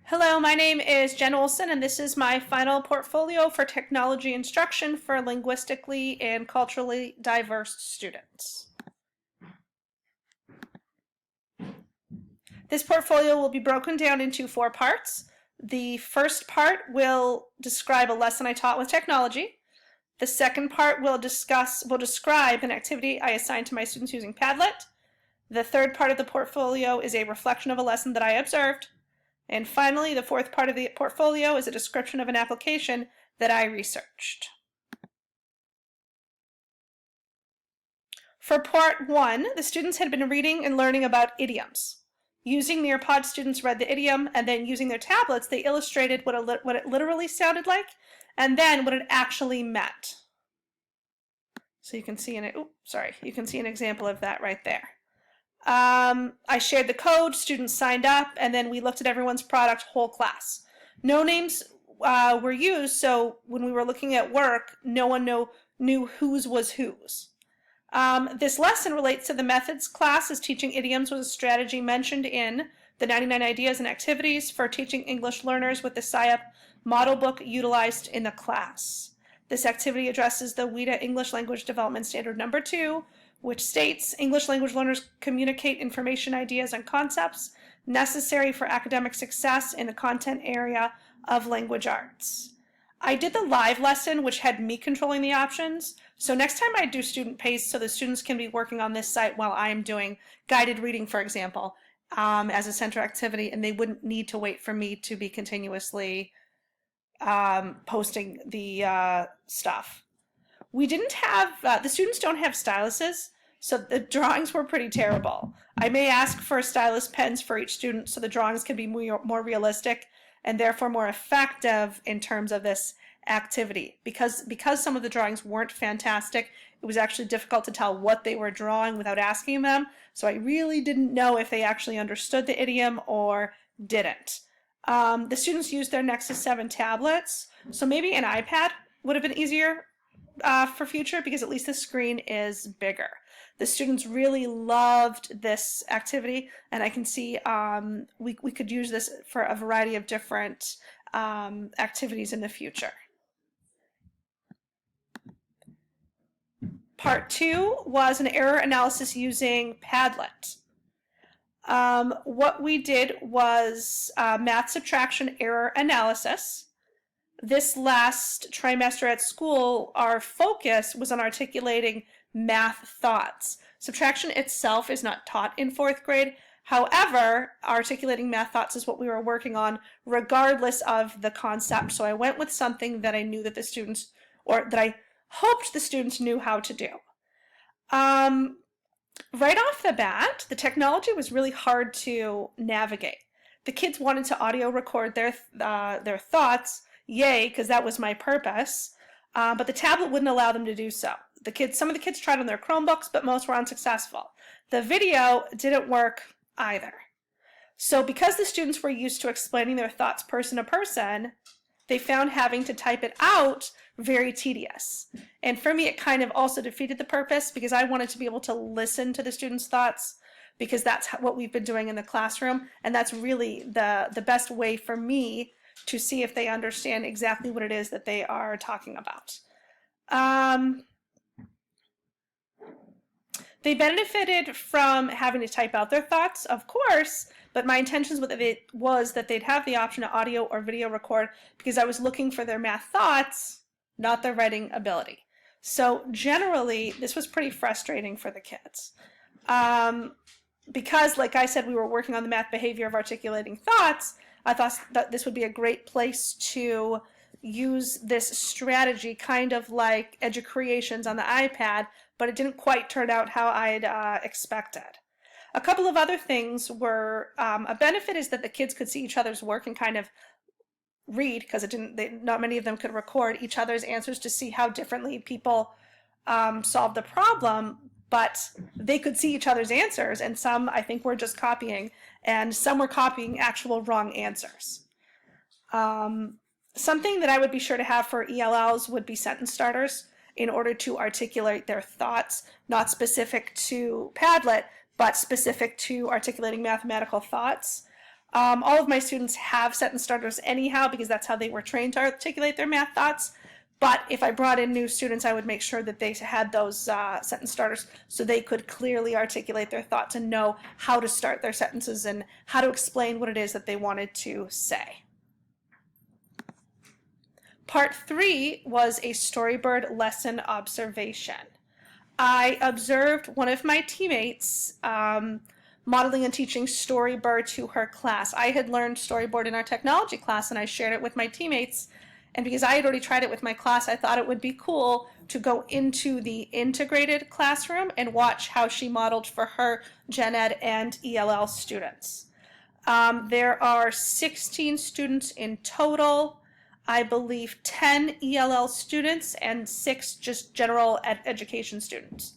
Hello, my name is Jen Olson, and this is my final portfolio for technology instruction for linguistically and culturally diverse students. This portfolio will be broken down into 4 parts. The first part will describe a lesson I taught with technology. The second part will describe an activity I assigned to my students using Padlet. The third part of the portfolio is a reflection of a lesson that I observed. And finally, the fourth part of the portfolio is a description of an application that I researched. For part 1, the students had been reading and learning about idioms. Using Nearpod, students read the idiom, and then using their tablets, they illustrated what it literally sounded like, and then what it actually meant. So you can see you can see an example of that right there. I shared the code, students signed up, and then we looked at everyone's product, whole class. No names were used, so when we were looking at work, no one knew whose was whose. This lesson relates to the methods class, as teaching idioms was a strategy mentioned in the 99 Ideas and Activities for Teaching English Learners with the SciUp model book utilized in the class. This activity addresses the WIDA English Language Development Standard number 2, which states English language learners communicate information, ideas, and concepts necessary for academic success in the content area of language arts. I did the live lesson, which had me controlling the options. So next time I do student pace, so the students can be working on this site while I am doing guided reading, for example, as a center activity, and they wouldn't need to wait for me to be continuously posting the stuff. We didn't have, the students don't have styluses, so the drawings were pretty terrible. I may ask for stylus pens for each student so the drawings can be more realistic and therefore more effective in terms of this activity. Because some of the drawings weren't fantastic, it was actually difficult to tell what they were drawing without asking them, so I really didn't know if they actually understood the idiom or didn't. The students used their Nexus 7 tablets, so maybe an iPad would have been easier for future, because at least the screen is bigger. The students really loved this activity, and I can see we could use this for a variety of different activities in the future. Part 2 was an error analysis using Padlet. What we did was math subtraction error analysis. This last trimester at school, our focus was on articulating math thoughts. Subtraction itself is not taught in 4th grade. However, articulating math thoughts is what we were working on regardless of the concept. So I went with something that I knew that the students, or that I hoped the students knew how to do. Right off the bat, the technology was really hard to navigate. The kids wanted to audio record their thoughts. Yay, because that was my purpose, but the tablet wouldn't allow them to do so. Some of the kids tried on their Chromebooks, but most were unsuccessful. The video didn't work either. So because the students were used to explaining their thoughts person to person, they found having to type it out very tedious. And for me, it kind of also defeated the purpose, because I wanted to be able to listen to the students' thoughts, because that's what we've been doing in the classroom, and that's really the best way for me to see if they understand exactly what it is that they are talking about. They benefited from having to type out their thoughts, of course, but my intentions with it was that they'd have the option to audio or video record, because I was looking for their math thoughts, not their writing ability. So generally, this was pretty frustrating for the kids. Because, like I said, we were working on the math behavior of articulating thoughts, I thought that this would be a great place to use this strategy, kind of like Educreations on the iPad, but it didn't quite turn out how I'd expected. A couple of other things were, a benefit is that the kids could see each other's work and kind of read, because not many of them could record each other's answers to see how differently people solved the problem, but they could see each other's answers, and some, I think, were just copying, and some were copying actual wrong answers. Something that I would be sure to have for ELLs would be sentence starters in order to articulate their thoughts, not specific to Padlet, but specific to articulating mathematical thoughts. All of my students have sentence starters anyhow because that's how they were trained to articulate their math thoughts. But if I brought in new students, I would make sure that they had those sentence starters so they could clearly articulate their thoughts and know how to start their sentences and how to explain what it is that they wanted to say. Part 3 was a storyboard lesson observation. I observed one of my teammates modeling and teaching storyboard to her class. I had learned storyboard in our technology class and I shared it with my teammates. And because I had already tried it with my class, I thought it would be cool to go into the integrated classroom and watch how she modeled for her Gen Ed and ELL students. There are 16 students in total. I believe 10 ELL students and 6 just general education students.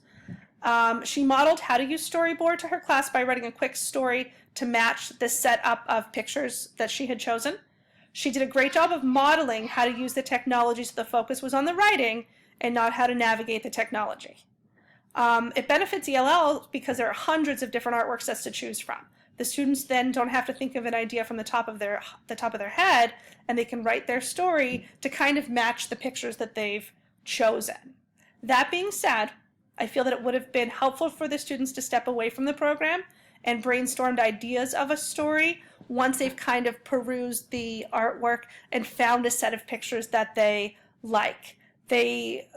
She modeled how to use storyboard to her class by writing a quick story to match the setup of pictures that she had chosen. She did a great job of modeling how to use the technology so the focus was on the writing and not how to navigate the technology. It benefits ELL because there are hundreds of different artwork sets to choose from. The students then don't have to think of an idea from the top of their head, and they can write their story to kind of match the pictures that they've chosen. That being said, I feel that it would have been helpful for the students to step away from the program and brainstormed ideas of a story once they've kind of perused the artwork and found a set of pictures that they like. They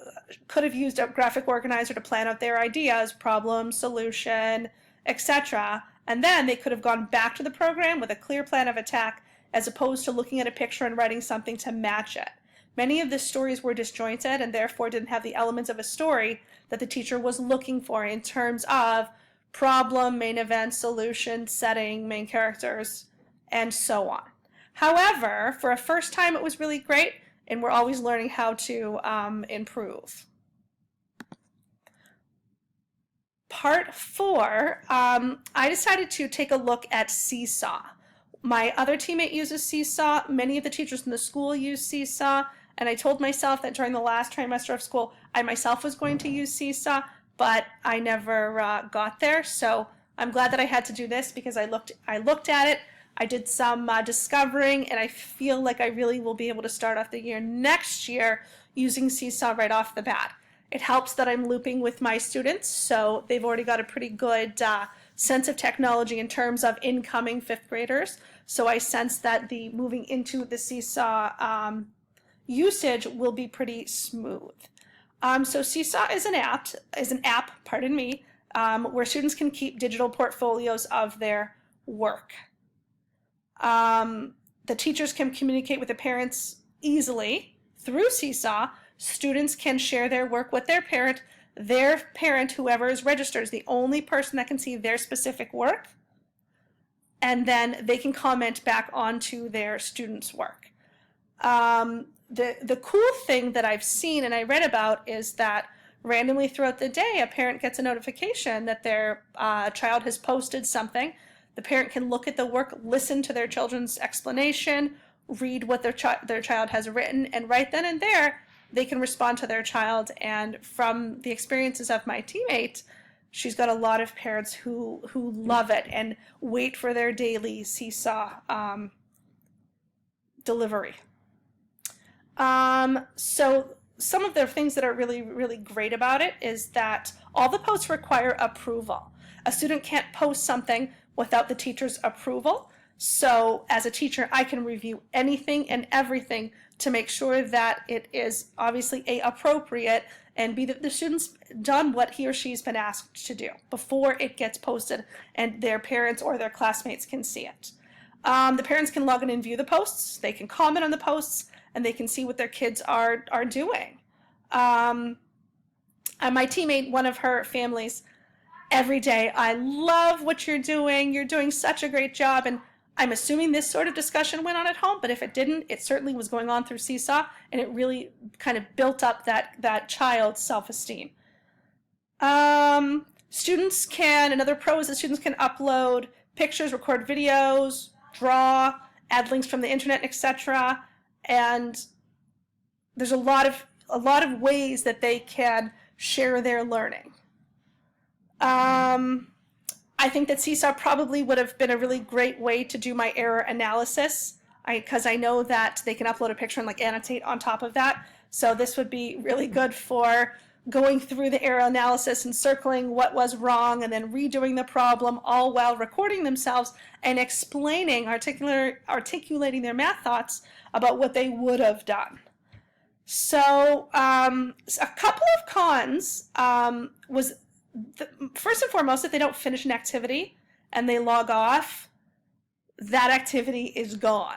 could have used a graphic organizer to plan out their ideas, problem, solution, etc. And then they could have gone back to the program with a clear plan of attack as opposed to looking at a picture and writing something to match it. Many of the stories were disjointed and therefore didn't have the elements of a story that the teacher was looking for in terms of problem, main event, solution, setting, main characters, and so on. However, for a first time it was really great, and we're always learning how to improve. Part 4, I decided to take a look at Seesaw. My other teammate uses Seesaw. Many of the teachers in the school use Seesaw, and I told myself that during the last trimester of school, I myself was going to use Seesaw, but I never got there. So I'm glad that I had to do this because I looked at it. I did some discovering, and I feel like I really will be able to start off the year next year using Seesaw right off the bat. It helps that I'm looping with my students, so they've already got a pretty good sense of technology in terms of incoming 5th graders. So I sense that the moving into the Seesaw usage will be pretty smooth. So Seesaw is an app, where students can keep digital portfolios of their work. The teachers can communicate with the parents easily through Seesaw. Students can share their work with their parent. Their parent, whoever is registered, is the only person that can see their specific work. And then they can comment back onto their students' work. The cool thing that I've seen and I read about is that randomly throughout the day, a parent gets a notification that their child has posted something. The parent can look at the work, listen to their children's explanation, read what their child has written, and right then and there, they can respond to their child. And from the experiences of my teammate, she's got a lot of parents who love it and wait for their daily Seesaw delivery. So some of the things that are really, really great about it is that all the posts require approval. A student can't post something without the teacher's approval. So as a teacher, I can review anything and everything to make sure that it is obviously appropriate and be that the student's done what he or she's been asked to do before it gets posted and their parents or their classmates can see it. The parents can log in and view the posts, they can comment on the posts, and they can see what their kids are doing. And my teammate, one of her families, every day, I love what you're doing such a great job. And I'm assuming this sort of discussion went on at home, but if it didn't, it certainly was going on through Seesaw, and it really kind of built up that child's self-esteem. Students can, another pro is that students can upload pictures, record videos, draw, add links from the internet, etc. And there's a lot of ways that they can share their learning. I I think that Seesaw probably would have been a really great way to do my error analysis, because I know that they can upload a picture and like annotate on top of that. So this would be really good for going through the error analysis and circling what was wrong and then redoing the problem, all while recording themselves and explaining, articulating their math thoughts about what they would have done. So a couple of cons was, first and foremost, if they don't finish an activity and they log off, that activity is gone.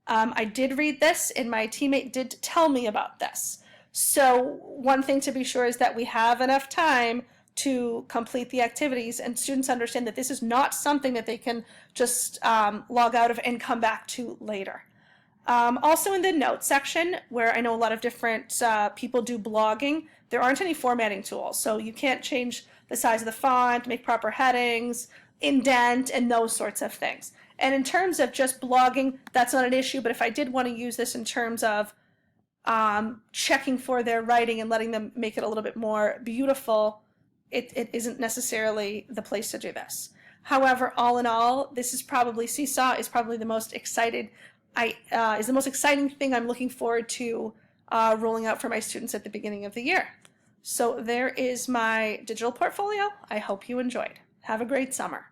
I did read this, and my teammate did tell me about this. So one thing to be sure is that we have enough time to complete the activities, and students understand that this is not something that they can just log out of and come back to later. Also in the notes section, where I know a lot of different people do blogging, there aren't any formatting tools. So you can't change the size of the font, make proper headings, indent, and those sorts of things. And in terms of just blogging, that's not an issue, but if I did want to use this in terms of checking for their writing and letting them make it a little bit more beautiful, it isn't necessarily the place to do this. However, all in all, this is probably, Seesaw is probably the most exciting thing I'm looking forward to rolling out for my students at the beginning of the year. So there is my digital portfolio. I hope you enjoyed. Have a great summer.